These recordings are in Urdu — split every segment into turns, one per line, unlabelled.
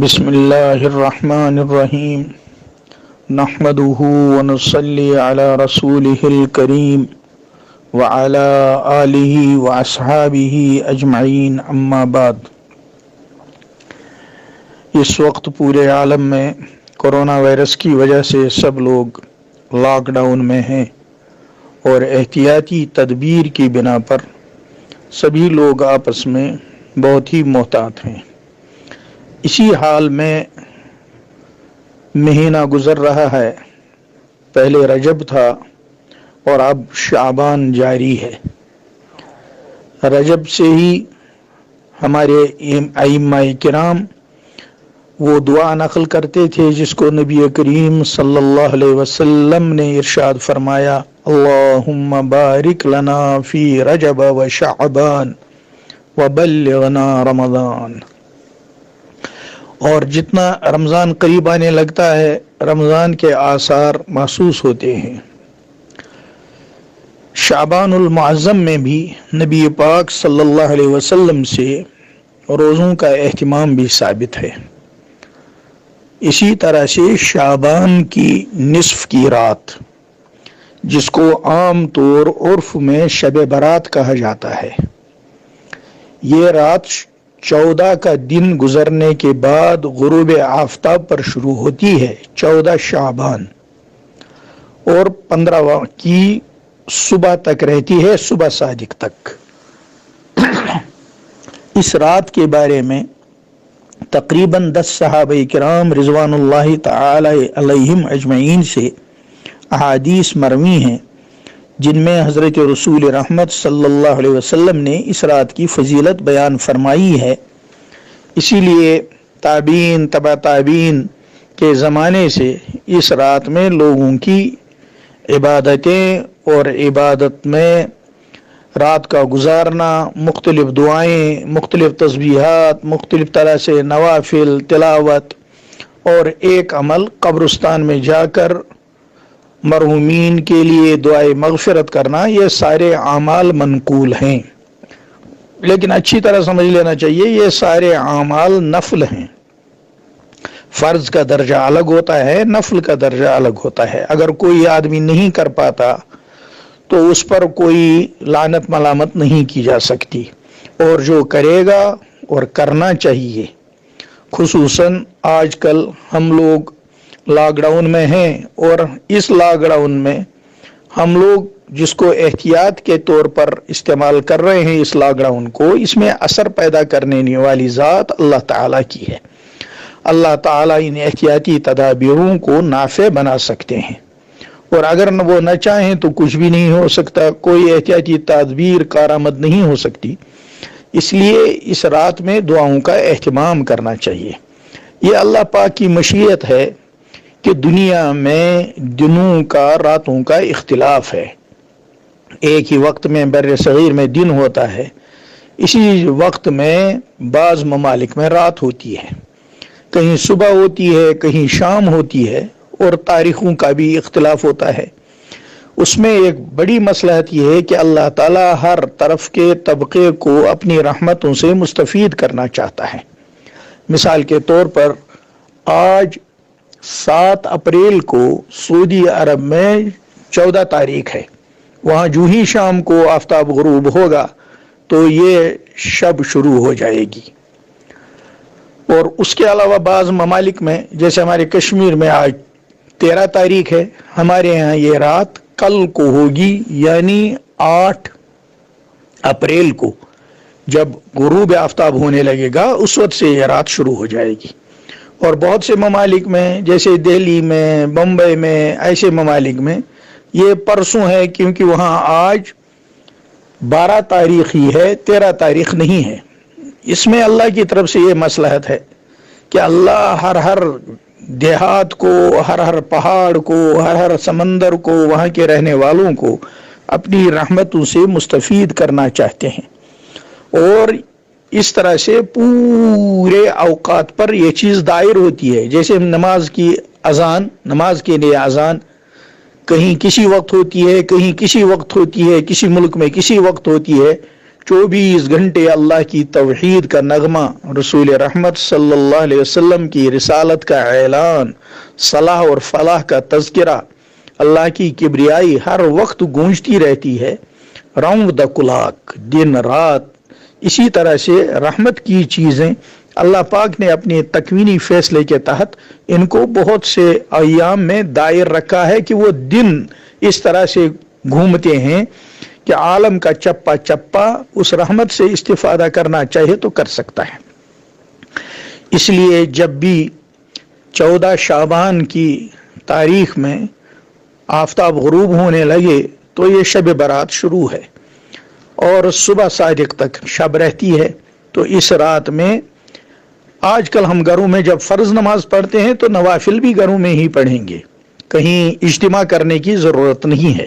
بسم اللہ الرحمن الرحیم نحمده ونصلی علی رسولہ الکریم وعلی آلہ واصحابہ اجمعین اما بعد۔ اس وقت پورے عالم میں کورونا وائرس کی وجہ سے سب لوگ لاک ڈاؤن میں ہیں اور احتیاطی تدبیر کی بنا پر سبھی لوگ آپس میں بہت ہی محتاط ہیں۔ اسی حال میں مہینہ گزر رہا ہے، پہلے رجب تھا اور اب شعبان جاری ہے۔ رجب سے ہی ہمارے ائمہ کرام وہ دعا نقل کرتے تھے جس کو نبی کریم صلی اللہ علیہ وسلم نے ارشاد فرمایا، اللہم بارک لنا فی رجب و شعبان وبلغنا رمضان۔ اور جتنا رمضان قریب آنے لگتا ہے رمضان کے آثار محسوس ہوتے ہیں۔ شعبان المعظم میں بھی نبی پاک صلی اللہ علیہ وسلم سے روزوں کا اہتمام بھی ثابت ہے۔ اسی طرح سے شعبان کی نصف کی رات، جس کو عام طور عرف میں شب برات کہا جاتا ہے، یہ رات 14 کا دن گزرنے کے بعد غروب آفتاب پر شروع ہوتی ہے، 14 شعبان، اور 15 کی صبح تک رہتی ہے، صبح صادق تک۔ اس رات کے بارے میں تقریباً 10 صحابہ کرام رضوان اللہ تعالی علیہم اجمعین سے احادیث مروی ہیں، جن میں حضرت رسول رحمت صلی اللہ علیہ وسلم نے اس رات کی فضیلت بیان فرمائی ہے۔ اسی لیے تابعین تبع تابعین کے زمانے سے اس رات میں لوگوں کی عبادتیں اور عبادت میں رات کا گزارنا، مختلف دعائیں، مختلف تسبیحات، مختلف طرح سے نوافل، تلاوت، اور ایک عمل قبرستان میں جا کر مرحومین کے لیے دعائے مغفرت کرنا، یہ سارے اعمال منقول ہیں، لیکن اچھی طرح سمجھ لینا چاہیے یہ سارے اعمال نفل ہیں۔ فرض کا درجہ الگ ہوتا ہے، نفل کا درجہ الگ ہوتا ہے۔ اگر کوئی آدمی نہیں کر پاتا تو اس پر کوئی لعنت ملامت نہیں کی جا سکتی، اور جو کرے گا اور کرنا چاہیے، خصوصاً آج کل ہم لوگ لاک ڈاؤن میں ہیں، اور اس لاک ڈاؤن میں ہم لوگ جس کو احتیاط کے طور پر استعمال کر رہے ہیں اس لاک ڈاؤن کو، اس میں اثر پیدا کرنے والی ذات اللہ تعالیٰ کی ہے۔ اللہ تعالیٰ ان احتیاطی تدابیروں کو نافع بنا سکتے ہیں، اور اگر وہ نہ چاہیں تو کچھ بھی نہیں ہو سکتا، کوئی احتیاطی تدبیر کارآمد نہیں ہو سکتی۔ اس لیے اس رات میں دعاؤں کا اہتمام کرنا چاہیے۔ یہ اللہ پاک کی مشیت ہے کہ دنیا میں دنوں کا راتوں کا اختلاف ہے۔ ایک ہی وقت میں بر صغیر میں دن ہوتا ہے، اسی وقت میں بعض ممالک میں رات ہوتی ہے، کہیں صبح ہوتی ہے، کہیں شام ہوتی ہے، اور تاریخوں کا بھی اختلاف ہوتا ہے۔ اس میں ایک بڑی مصلحت یہ ہے کہ اللہ تعالیٰ ہر طرف کے طبقے کو اپنی رحمتوں سے مستفید کرنا چاہتا ہے۔ مثال کے طور پر آج 7 اپریل کو سعودی عرب میں 14 تاریخ ہے، وہاں جو ہی شام کو آفتاب غروب ہوگا تو یہ شب شروع ہو جائے گی۔ اور اس کے علاوہ بعض ممالک میں جیسے ہمارے کشمیر میں آج 13 تاریخ ہے، ہمارے ہاں یہ رات کل کو ہوگی، یعنی 8 اپریل کو جب غروب آفتاب ہونے لگے گا اس وقت سے یہ رات شروع ہو جائے گی۔ اور بہت سے ممالک میں جیسے دہلی میں، بمبئی میں، ایسے ممالک میں یہ پرسوں ہے، کیونکہ وہاں آج 12 تاریخ ہی ہے، 13 تاریخ نہیں ہے۔ اس میں اللہ کی طرف سے یہ مصلحت ہے کہ اللہ ہر دیہات کو، ہر پہاڑ کو، ہر سمندر کو، وہاں کے رہنے والوں کو اپنی رحمتوں سے مستفید کرنا چاہتے ہیں، اور اس طرح سے پورے اوقات پر یہ چیز دائر ہوتی ہے۔ جیسے نماز کی اذان، نماز کے لیے اذان کہیں کسی وقت ہوتی ہے، کہیں کسی وقت ہوتی ہے، کسی ملک میں کسی وقت ہوتی ہے، 24 گھنٹے اللہ کی توحید کا نغمہ، رسول رحمت صلی اللہ علیہ وسلم کی رسالت کا اعلان، صلاح اور فلاح کا تذکرہ، اللہ کی کبریائی ہر وقت گونجتی رہتی ہے، راؤنڈ دا کلاک، دن رات۔ اسی طرح سے رحمت کی چیزیں اللہ پاک نے اپنے تکوینی فیصلے کے تحت ان کو بہت سے ایام میں دائر رکھا ہے کہ وہ دن اس طرح سے گھومتے ہیں کہ عالم کا چپا چپا اس رحمت سے استفادہ کرنا چاہے تو کر سکتا ہے۔ اس لیے جب بھی 14 شعبان کی تاریخ میں آفتاب غروب ہونے لگے تو یہ شب برات شروع ہے اور صبح صادق تک شب رہتی ہے۔ تو اس رات میں آج کل ہم گھروں میں جب فرض نماز پڑھتے ہیں تو نوافل بھی گھروں میں ہی پڑھیں گے، کہیں اجتماع کرنے کی ضرورت نہیں ہے۔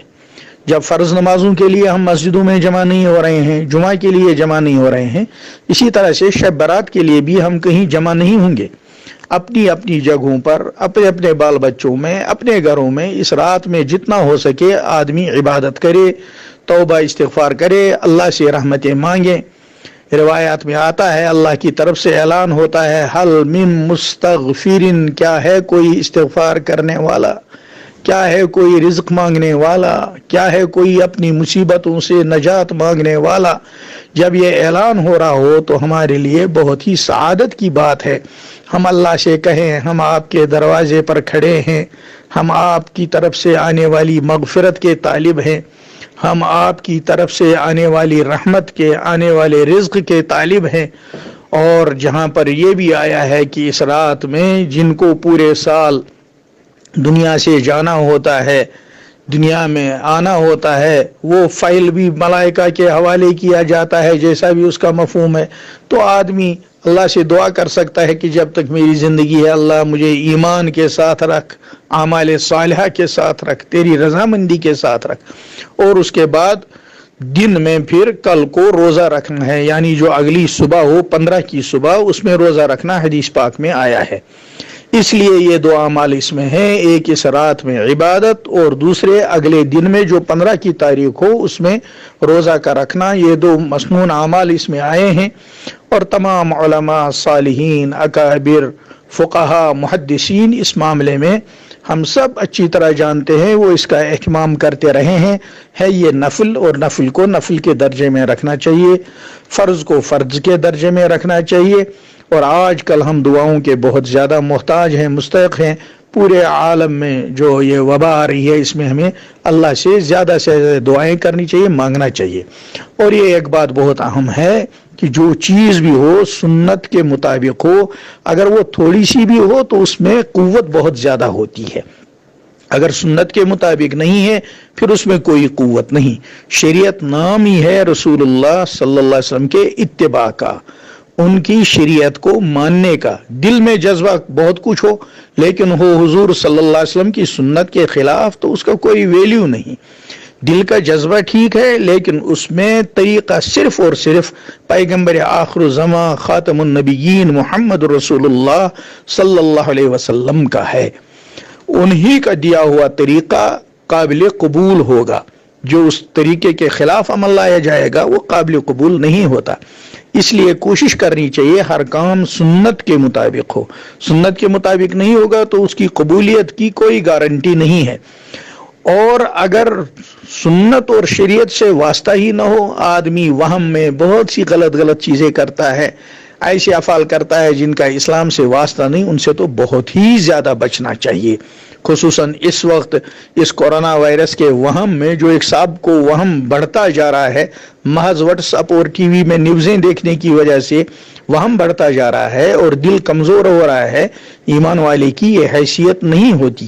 جب فرض نمازوں کے لیے ہم مسجدوں میں جمع نہیں ہو رہے ہیں، جمعہ کے لیے جمع نہیں ہو رہے ہیں، اسی طرح سے شب برات کے لیے بھی ہم کہیں جمع نہیں ہوں گے۔ اپنی اپنی جگہوں پر، اپنے اپنے بال بچوں میں، اپنے گھروں میں اس رات میں جتنا ہو سکے آدمی عبادت کرے، توبہ استغفار کرے، اللہ سے رحمتیں مانگیں۔ روایات میں آتا ہے، اللہ کی طرف سے اعلان ہوتا ہے، حل من مستغفرین، کیا ہے کوئی استغفار کرنے والا، کیا ہے کوئی رزق مانگنے والا، کیا ہے کوئی اپنی مصیبتوں سے نجات مانگنے والا۔ جب یہ اعلان ہو رہا ہو تو ہمارے لیے بہت ہی سعادت کی بات ہے، ہم اللہ سے کہیں ہم آپ کے دروازے پر کھڑے ہیں، ہم آپ کی طرف سے آنے والی مغفرت کے طالب ہیں، ہم آپ کی طرف سے آنے والی رحمت کے، آنے والے رزق کے طالب ہیں۔ اور جہاں پر یہ بھی آیا ہے کہ اس رات میں جن کو پورے سال دنیا سے جانا ہوتا ہے، دنیا میں آنا ہوتا ہے، وہ فائل بھی ملائکہ کے حوالے کیا جاتا ہے، جیسا بھی اس کا مفہوم ہے۔ تو آدمی اللہ سے دعا کر سکتا ہے کہ جب تک میری زندگی ہے اللہ مجھے ایمان کے ساتھ رکھ، اعمال صالحہ کے ساتھ رکھ، تیری رضامندی کے ساتھ رکھ۔ اور اس کے بعد دن میں پھر کل کو روزہ رکھنا ہے، یعنی جو اگلی صبح ہو 15 کی صبح، اس میں روزہ رکھنا حدیث پاک میں آیا ہے۔ اس لیے یہ دو اعمال اس میں ہیں، ایک اس رات میں عبادت اور دوسرے اگلے دن میں جو 15 کی تاریخ ہو اس میں روزہ کا رکھنا۔ یہ دو مسنون اعمال اس میں آئے ہیں، اور تمام علماء، صالحین، اکابر، فقہا، محدثین اس معاملے میں ہم سب اچھی طرح جانتے ہیں، وہ اس کا اہتمام کرتے رہے ہیں۔ ہے یہ نفل، اور نفل کو نفل کے درجے میں رکھنا چاہیے، فرض کو فرض کے درجے میں رکھنا چاہیے۔ اور آج کل ہم دعاؤں کے بہت زیادہ محتاج ہیں، مستحق ہیں۔ پورے عالم میں جو یہ وبا آ رہی ہے، اس میں ہمیں اللہ سے زیادہ دعائیں کرنی چاہیے، مانگنا چاہیے۔ اور یہ ایک بات بہت اہم ہے کہ جو چیز بھی ہو سنت کے مطابق ہو، اگر وہ تھوڑی سی بھی ہو تو اس میں قوت بہت زیادہ ہوتی ہے۔ اگر سنت کے مطابق نہیں ہے پھر اس میں کوئی قوت نہیں۔ شریعت نام ہی ہے رسول اللہ صلی اللہ علیہ وسلم کے اتباع کا، ان کی شریعت کو ماننے کا۔ دل میں جذبہ بہت کچھ ہو لیکن ہو حضور صلی اللہ علیہ وسلم کی سنت کے خلاف تو اس کا کوئی ویلیو نہیں۔ دل کا جذبہ ٹھیک ہے لیکن اس میں طریقہ صرف اور صرف پیغمبر آخر الزمان خاتم النبیین محمد رسول اللہ صلی اللہ علیہ وسلم کا ہے۔ انہی کا دیا ہوا طریقہ قابل قبول ہوگا، جو اس طریقے کے خلاف عمل لایا جائے گا وہ قابل قبول نہیں ہوتا۔ اس لیے کوشش کرنی چاہیے ہر کام سنت کے مطابق ہو، سنت کے مطابق نہیں ہوگا تو اس کی قبولیت کی کوئی گارنٹی نہیں ہے۔ اور اگر سنت اور شریعت سے واسطہ ہی نہ ہو، آدمی وہم میں بہت سی غلط چیزیں کرتا ہے، ایسے افعال کرتا ہے جن کا اسلام سے واسطہ نہیں، ان سے تو بہت ہی زیادہ بچنا چاہیے۔ خصوصاً اس وقت اس کورونا وائرس کے وہم میں جو ایک صاحب کو وہم بڑھتا جا رہا ہے، محض واٹس ایپ اور ٹی وی میں نیوزیں دیکھنے کی وجہ سے وہم بڑھتا جا رہا ہے اور دل کمزور ہو رہا ہے۔ ایمان والے کی یہ حیثیت نہیں ہوتی۔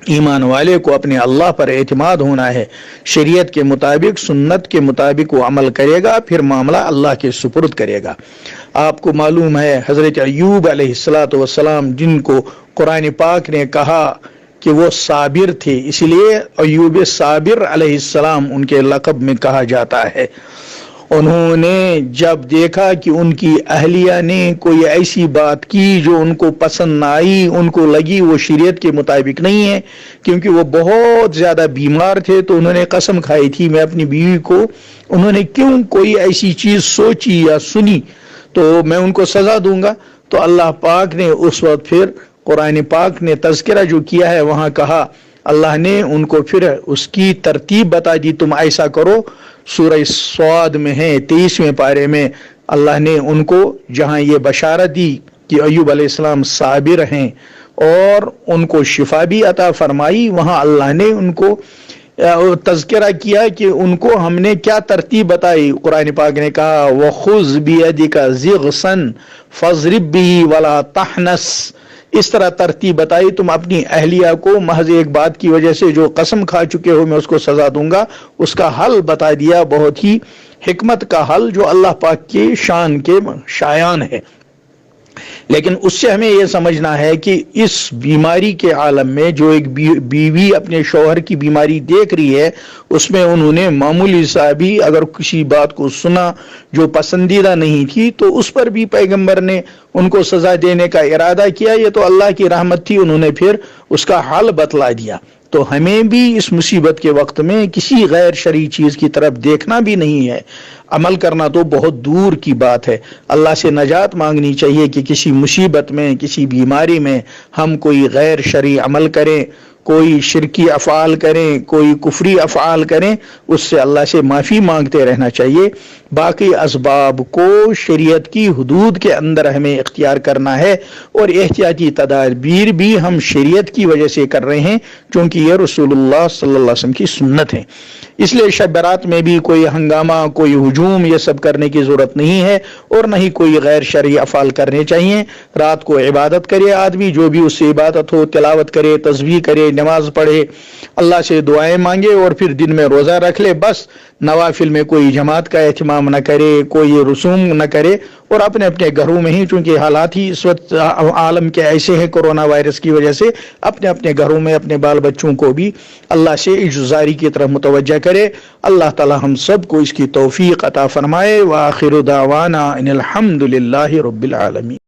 ایمان والے کو اپنے اللہ پر اعتماد ہونا ہے، شریعت کے مطابق، سنت کے مطابق وہ عمل کرے گا، پھر معاملہ اللہ کے سپرد کرے گا۔ آپ کو معلوم ہے حضرت ایوب علیہ السلام جن کو قرآن پاک نے کہا کہ وہ صابر تھے، اس لیے ایوب صابر علیہ السلام ان کے لقب میں کہا جاتا ہے۔ انہوں نے جب دیکھا کہ ان کی اہلیہ نے کوئی ایسی بات کی جو ان کو پسند نہ آئی، ان کو لگی وہ شریعت کے مطابق نہیں ہے، کیونکہ وہ بہت زیادہ بیمار تھے، تو انہوں نے قسم کھائی تھی میں اپنی بیوی کو، انہوں نے کیوں کوئی ایسی چیز سوچی یا سنی تو میں ان کو سزا دوں گا۔ تو اللہ پاک نے اس وقت پھر قرآن پاک نے تذکرہ جو کیا ہے وہاں کہا، اللہ نے ان کو پھر اس کی ترتیب بتا دی، تم ایسا کرو۔ سورہ صاد میں ہے 23ویں پارے میں اللہ نے ان کو جہاں یہ بشارت دی کہ ایوب علیہ السلام صابر ہیں اور ان کو شفا بھی عطا فرمائی، وہاں اللہ نے ان کو تذکرہ کیا کہ ان کو ہم نے کیا ترتیب بتائی۔ قرآن پاک نے کہا وَخُذْ بِيَدِكَ ضِغْصًا فَاضْرِب بِّهِ وَلَا تَحْنَثْ، اس طرح ترتیب بتائی، تم اپنی اہلیہ کو محض ایک بات کی وجہ سے جو قسم کھا چکے ہو میں اس کو سزا دوں گا، اس کا حل بتا دیا، بہت ہی حکمت کا حل جو اللہ پاک کے شان کے شایان ہے۔ لیکن اس سے ہمیں یہ سمجھنا ہے کہ اس بیماری کے عالم میں جو ایک بیوی اپنے شوہر کی بیماری دیکھ رہی ہے، اس میں انہوں نے معمولی سا بھی اگر کسی بات کو سنا جو پسندیدہ نہیں تھی تو اس پر بھی پیغمبر نے ان کو سزا دینے کا ارادہ کیا، یہ تو اللہ کی رحمت تھی، انہوں نے پھر اس کا حل بتلا دیا۔ تو ہمیں بھی اس مصیبت کے وقت میں کسی غیر شرعی چیز کی طرف دیکھنا بھی نہیں ہے، عمل کرنا تو بہت دور کی بات ہے۔ اللہ سے نجات مانگنی چاہیے کہ کسی مصیبت میں، کسی بیماری میں ہم کوئی غیر شرعی عمل کریں، کوئی شرکی افعال کریں، کوئی کفری افعال کریں، اس سے اللہ سے معافی مانگتے رہنا چاہیے۔ باقی اسباب کو شریعت کی حدود کے اندر ہمیں اختیار کرنا ہے، اور احتیاطی تدابیر بھی ہم شریعت کی وجہ سے کر رہے ہیں، چونکہ یہ رسول اللہ صلی اللہ علیہ وسلم کی سنت ہے۔ اس لیے شب برات میں بھی کوئی ہنگامہ، کوئی ہجوم یہ سب کرنے کی ضرورت نہیں ہے، اور نہ ہی کوئی غیر شرعی افعال کرنے چاہیے۔ رات کو عبادت کرے آدمی، جو بھی اس سے عبادت ہو، تلاوت کرے، تسبیح کرے، نماز پڑھے، اللہ سے دعائیں مانگے، اور پھر دن میں روزہ رکھ لے، بس نوافل میں کوئی جماعت کا اہتمام نہ کرے، کوئی رسوم نہ کرے، اور اپنے اپنے گھروں میں ہی، چونکہ حالات ہی اس وقت عالم کے ایسے ہیں کورونا وائرس کی وجہ سے، اپنے اپنے گھروں میں اپنے بال بچوں کو بھی اللہ سے عجزاری کی طرف متوجہ کرے۔ اللہ تعالی ہم سب کو اس کی توفیق عطا فرمائے۔ وآخر دعوانا ان الحمد للہ رب العالمین۔